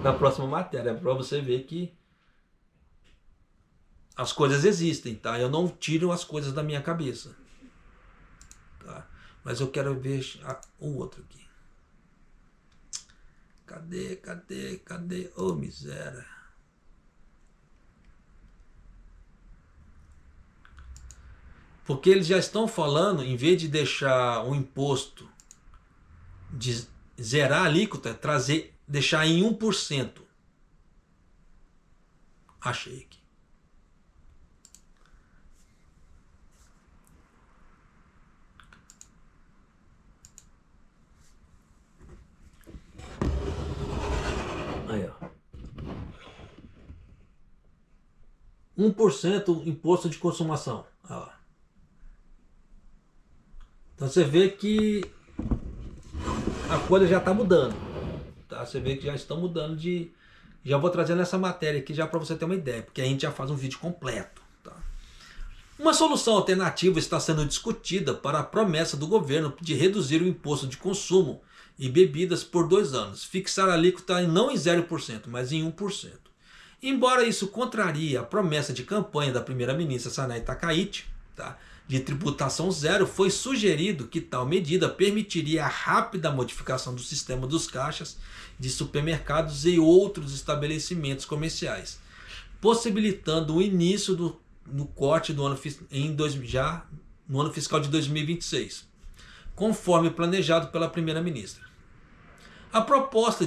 da próxima matéria, pra você ver que as coisas existem, tá? Eu não tiro as coisas da minha cabeça. Tá? Mas eu quero ver o outro aqui. Cadê? Ô, miséria. Porque eles já estão falando, em vez de deixar o imposto de zerar a alíquota, deixar em 1%. Achei aqui. Aí, ó. 1% imposto de consumação. Olha lá. Então você vê que a coisa já está mudando. Tá? Você vê que já estão mudando de... Já vou trazendo essa matéria aqui já para você ter uma ideia, porque a gente já faz um vídeo completo. Tá? Uma solução alternativa está sendo discutida para a promessa do governo de reduzir o imposto de consumo e bebidas por 2 anos. Fixar a alíquota não em 0%, mas em 1%. Embora isso contrarie a promessa de campanha da primeira-ministra Sanai Takaichi, tá, de tributação zero, foi sugerido que tal medida permitiria a rápida modificação do sistema dos caixas de supermercados e outros estabelecimentos comerciais, possibilitando o início do corte do ano, já no ano fiscal de 2026, conforme planejado pela primeira-ministra. A proposta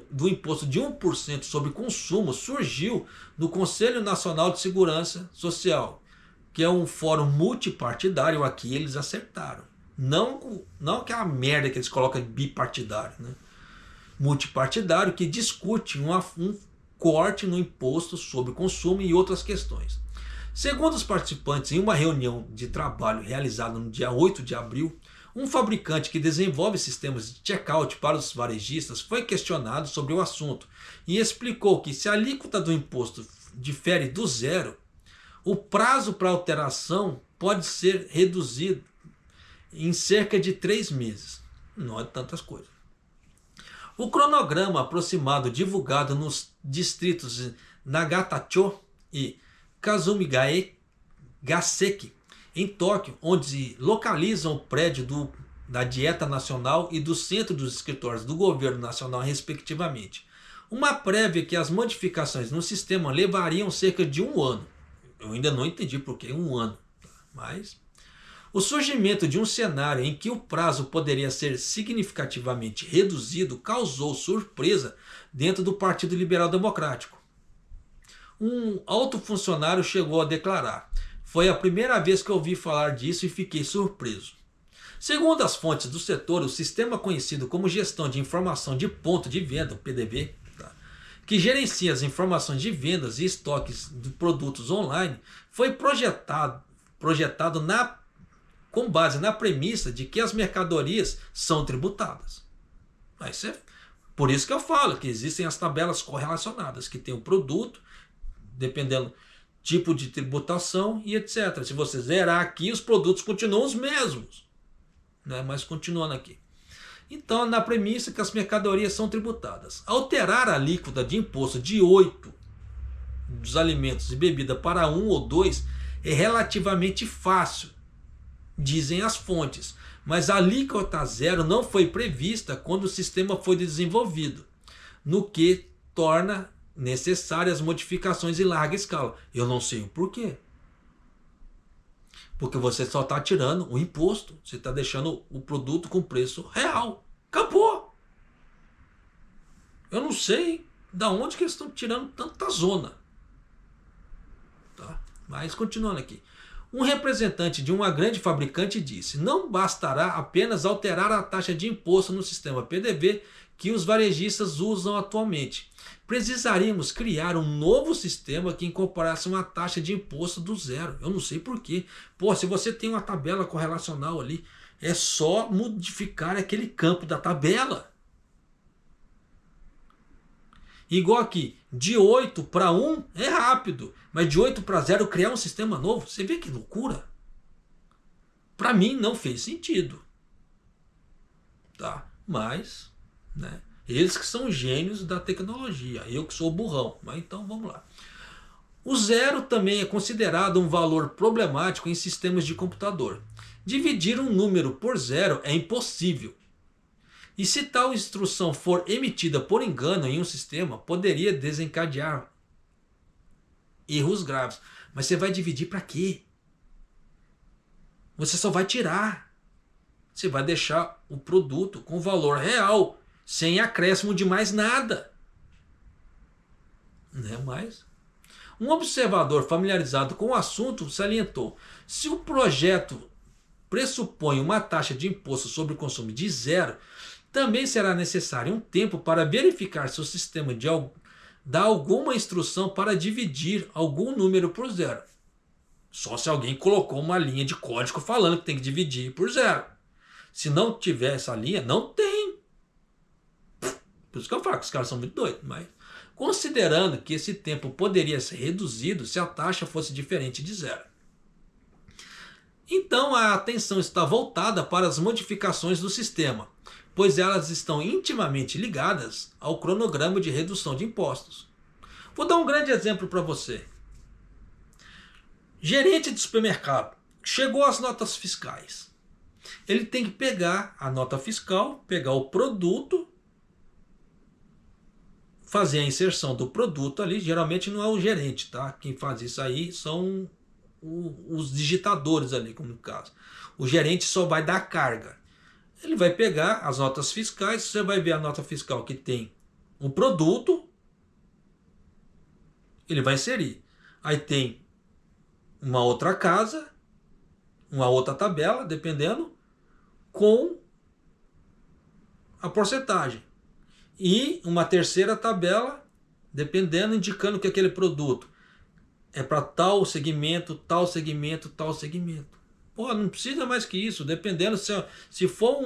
do imposto de 1% sobre consumo surgiu no Conselho Nacional de Segurança Social, que é um fórum multipartidário. Aqui eles acertaram. Não aquela merda que eles colocam bipartidário, né? Multipartidário, que discute um corte no imposto sobre consumo e outras questões. Segundo os participantes, em uma reunião de trabalho realizada no dia 8 de abril, um fabricante que desenvolve sistemas de checkout para os varejistas foi questionado sobre o assunto e explicou que se a alíquota do imposto difere do zero, o prazo para alteração pode ser reduzido em cerca de 3 meses. Não é tantas coisas. O cronograma aproximado divulgado nos distritos Nagatacho e Kasumigaseki, em Tóquio, onde se localizam o prédio da Dieta Nacional e do Centro dos Escritórios do Governo Nacional, respectivamente. Uma prévia que as modificações no sistema levariam cerca de 1 ano. Eu ainda não entendi por que 1 ano, mas o surgimento de um cenário em que o prazo poderia ser significativamente reduzido causou surpresa dentro do Partido Liberal Democrático. Um alto funcionário chegou a declarar: "Foi a primeira vez que ouvi falar disso e fiquei surpreso." Segundo as fontes do setor, o sistema conhecido como Gestão de Informação de Ponto de Venda, o PDV, que gerencia as informações de vendas e estoques de produtos online, foi projetado com base na premissa de que as mercadorias são tributadas. Por isso que eu falo que existem as tabelas correlacionadas, que tem o produto, dependendo tipo de tributação e etc. Se você zerar aqui, os produtos continuam os mesmos, né? Mas continuando aqui. Então, na premissa que as mercadorias são tributadas. Alterar a alíquota de imposto de 8% dos alimentos e bebida para 1 ou 2% é relativamente fácil, dizem as fontes, mas a alíquota zero não foi prevista quando o sistema foi desenvolvido, no que torna necessárias modificações em larga escala. Eu não sei o porquê. Porque você só está tirando o imposto, você está deixando o produto com preço real. Acabou. Eu não sei da onde que eles estão tirando tanta zona. Tá? Mas continuando aqui. Um representante de uma grande fabricante disse: não bastará apenas alterar a taxa de imposto no sistema PDV que os varejistas usam atualmente. Precisaríamos criar um novo sistema que incorporasse uma taxa de imposto do zero. Eu não sei porquê. Pô, se você tem uma tabela correlacional ali, é só modificar aquele campo da tabela. Igual aqui, de 8 para 1 é rápido, mas de 8 para 0 criar um sistema novo, você vê que loucura? Para mim não fez sentido. Tá? Mas, né, eles que são gênios da tecnologia, eu que sou burrão, mas então vamos lá. O zero também é considerado um valor problemático em sistemas de computador. Dividir um número por zero é impossível. E se tal instrução for emitida por engano em um sistema, poderia desencadear erros graves. Mas você vai dividir para quê? Você só vai tirar. Você vai deixar o produto com valor real, sem acréscimo de mais nada. Não é mais? Um observador familiarizado com o assunto salientou: se o projeto pressupõe uma taxa de imposto sobre o consumo de zero, também será necessário um tempo para verificar se o sistema dá alguma instrução para dividir algum número por zero. Só se alguém colocou uma linha de código falando que tem que dividir por zero. Se não tiver essa linha, não tem. Por isso que eu falo que os caras são muito doidos. Mas considerando que esse tempo poderia ser reduzido se a taxa fosse diferente de zero. Então a atenção está voltada para as modificações do sistema, pois elas estão intimamente ligadas ao cronograma de redução de impostos. Vou dar um grande exemplo para você. Gerente de supermercado, chegou às notas fiscais. Ele tem que pegar a nota fiscal, pegar o produto, fazer a inserção do produto ali. Geralmente não é o gerente, tá? Quem faz isso aí são os digitadores ali, como no caso. O gerente só vai dar carga. Ele vai pegar as notas fiscais, você vai ver a nota fiscal que tem um produto, ele vai inserir. Aí tem uma outra casa, uma outra tabela, dependendo, com a porcentagem. E uma terceira tabela, dependendo, indicando que aquele produto é para tal segmento, tal segmento, tal segmento. Pô, não precisa mais que isso, dependendo se for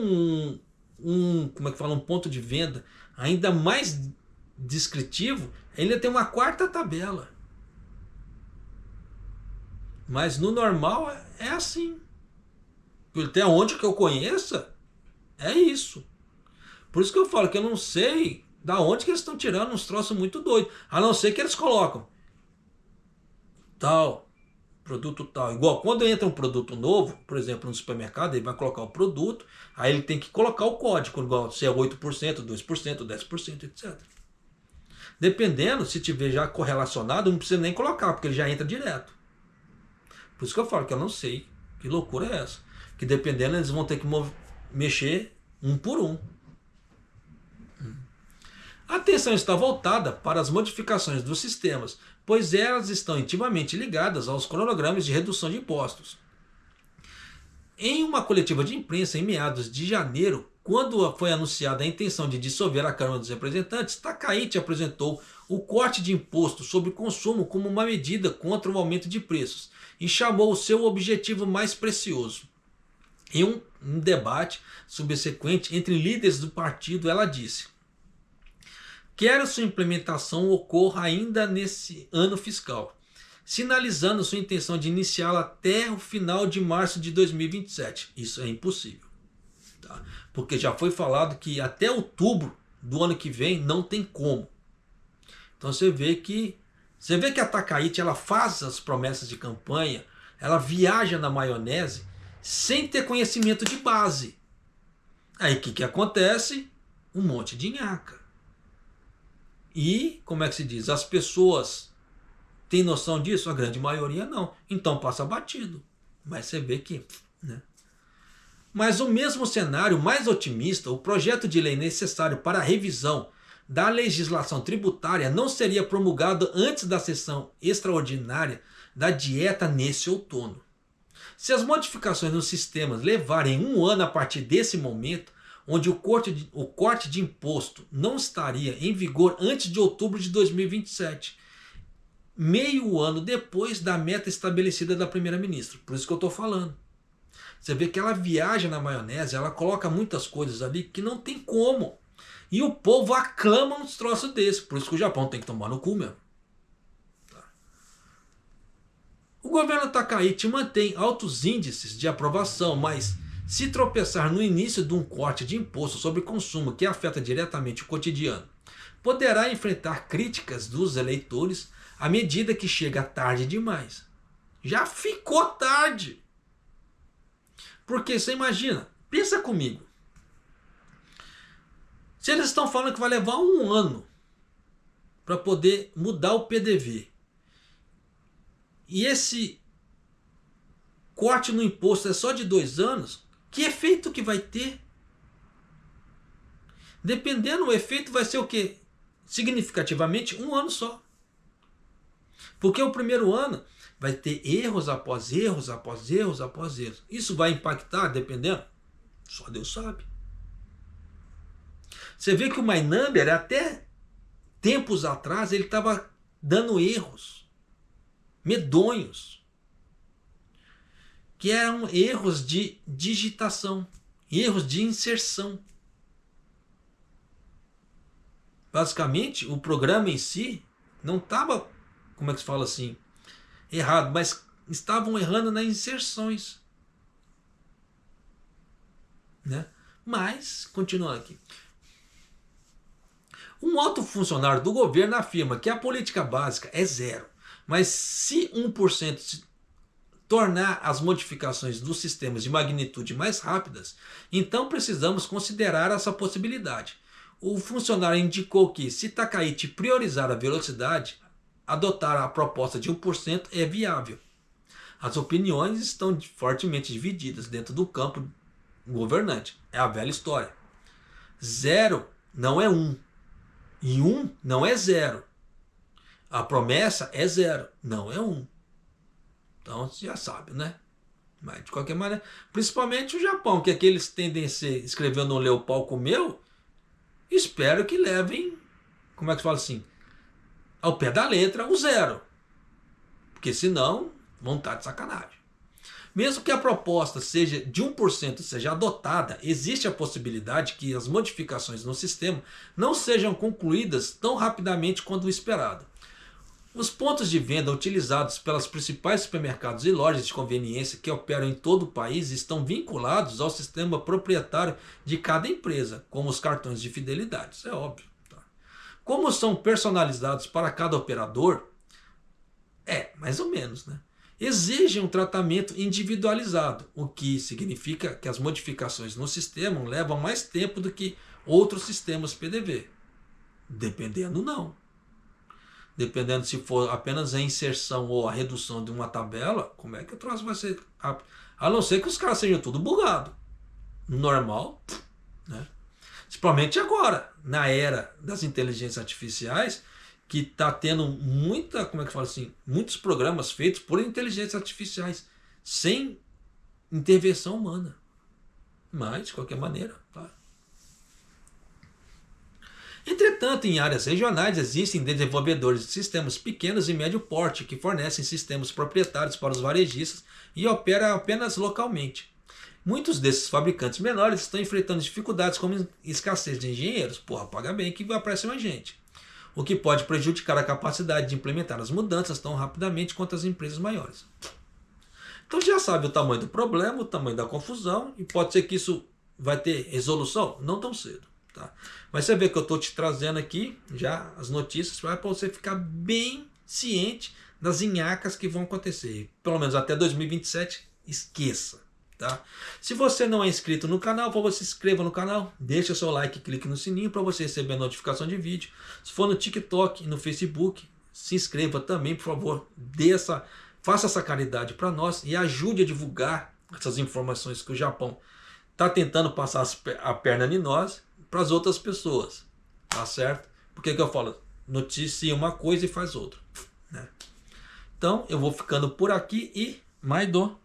como é que fala, um ponto de venda ainda mais descritivo, ainda tem uma quarta tabela. Mas no normal é assim. Até onde que eu conheça, é isso. Por isso que eu falo que eu não sei da onde que eles estão tirando uns troços muito doidos. A não ser que eles colocam tal, produto tal. Igual quando entra um produto novo, por exemplo, no supermercado, ele vai colocar o produto, aí ele tem que colocar o código, igual se é 8%, 2%, 10%, etc. Dependendo, se tiver já correlacionado, não precisa nem colocar, porque ele já entra direto. Por isso que eu falo que eu não sei que loucura é essa. Que dependendo, eles vão ter que mexer um por um. A atenção está voltada para as modificações dos sistemas, pois elas estão intimamente ligadas aos cronogramas de redução de impostos. Em uma coletiva de imprensa em meados de janeiro, quando foi anunciada a intenção de dissolver a Câmara dos Representantes, Takaichi apresentou o corte de imposto sobre o consumo como uma medida contra o aumento de preços e chamou o seu objetivo mais precioso. Em um debate subsequente entre líderes do partido, ela disse: quero sua implementação ocorra ainda nesse ano fiscal, sinalizando sua intenção de iniciá-la até o final de março de 2027. Isso é impossível, tá? Porque já foi falado que até outubro do ano que vem não tem como. Então você vê que a Takaichi, ela faz as promessas de campanha, ela viaja na maionese sem ter conhecimento de base. Aí o que acontece? Um monte de nhaca. E, como é que se diz? As pessoas têm noção disso? A grande maioria não. Então passa batido. Mas você vê que, né? Mas o mesmo cenário mais otimista, o projeto de lei necessário para a revisão da legislação tributária não seria promulgado antes da sessão extraordinária da Dieta nesse outono. Se as modificações nos sistemas levarem um ano a partir desse momento, onde o corte de imposto não estaria em vigor antes de outubro de 2027, meio ano depois da meta estabelecida da primeira-ministra. Por isso que eu estou falando. Você vê que ela viaja na maionese, ela coloca muitas coisas ali que não tem como. E o povo aclama uns troços desses. Por isso que o Japão tem que tomar no cu mesmo. O governo Takaichi mantém altos índices de aprovação, mas se tropeçar no início de um corte de imposto sobre consumo que afeta diretamente o cotidiano, poderá enfrentar críticas dos eleitores à medida que chega tarde demais. Já ficou tarde. Porque você imagina, pensa comigo. Se eles estão falando que vai levar um ano para poder mudar o PDV, e esse corte no imposto é só de 2 anos, que efeito que vai ter? Dependendo, o efeito vai ser o quê? Significativamente 1 ano só. Porque o primeiro ano vai ter erros após erros, após erros, após erros. Isso vai impactar, dependendo? Só Deus sabe. Você vê que o MyNumber, até tempos atrás, ele estava dando erros medonhos, que eram erros de digitação, erros de inserção. Basicamente, o programa em si não estava, como é que se fala assim, errado, mas estavam errando nas inserções. Né? Mas, continuando aqui. Um alto funcionário do governo afirma que a política básica é zero. Mas se 1% se tornar as modificações dos sistemas de magnitude mais rápidas, então precisamos considerar essa possibilidade. O funcionário indicou que, se Takaichi priorizar a velocidade, adotar a proposta de 1% é viável. As opiniões estão fortemente divididas dentro do campo governante. É a velha história. 0 não é 1. E 1 não é 0. A promessa é 0, não é 1. Então você já sabe, né? Mas de qualquer maneira, principalmente o Japão, que aqueles tendem a ser escreveu não leu o pau comeu, espero que levem, como é que fala assim, ao pé da letra o 0. Porque senão vão estar de sacanagem. Mesmo que a proposta seja de 1% seja adotada, existe a possibilidade que as modificações no sistema não sejam concluídas tão rapidamente quanto o esperado. Os pontos de venda utilizados pelas principais supermercados e lojas de conveniência que operam em todo o país estão vinculados ao sistema proprietário de cada empresa, como os cartões de fidelidade, isso é óbvio. Tá? Como são personalizados para cada operador, mais ou menos, né? Exigem um tratamento individualizado, o que significa que as modificações no sistema levam mais tempo do que outros sistemas PDV. Dependendo, não. Dependendo se for apenas a inserção ou a redução de uma tabela, como é que o troço vai ser rápido? A não ser que os caras sejam tudo bugado. Normal, né? Principalmente agora, na era das inteligências artificiais, que está tendo muita, como é que fala assim, muitos programas feitos por inteligências artificiais, sem intervenção humana. Mas, de qualquer maneira, tá? Entretanto, em áreas regionais existem desenvolvedores de sistemas pequenos e médio porte que fornecem sistemas proprietários para os varejistas e operam apenas localmente. Muitos desses fabricantes menores estão enfrentando dificuldades como escassez de engenheiros, paga bem que vai aparecer mais gente, o que pode prejudicar a capacidade de implementar as mudanças tão rapidamente quanto as empresas maiores. Então já sabe o tamanho do problema, o tamanho da confusão, e pode ser que isso vai ter resolução? Não tão cedo. Tá? Mas você vê que eu estou te trazendo aqui já as notícias para você ficar bem ciente das nhaques que vão acontecer. Pelo menos até 2027, esqueça. Tá? Se você não é inscrito no canal, por favor, se inscreva no canal, deixa o seu like e clique no sininho para você receber a notificação de vídeo. Se for no TikTok e no Facebook, se inscreva também, por favor, faça essa caridade para nós e ajude a divulgar essas informações que o Japão está tentando passar a perna em nós para as outras pessoas, tá certo? Porque que eu falo? Noticia uma coisa e faz outra, né? Então eu vou ficando por aqui e mais do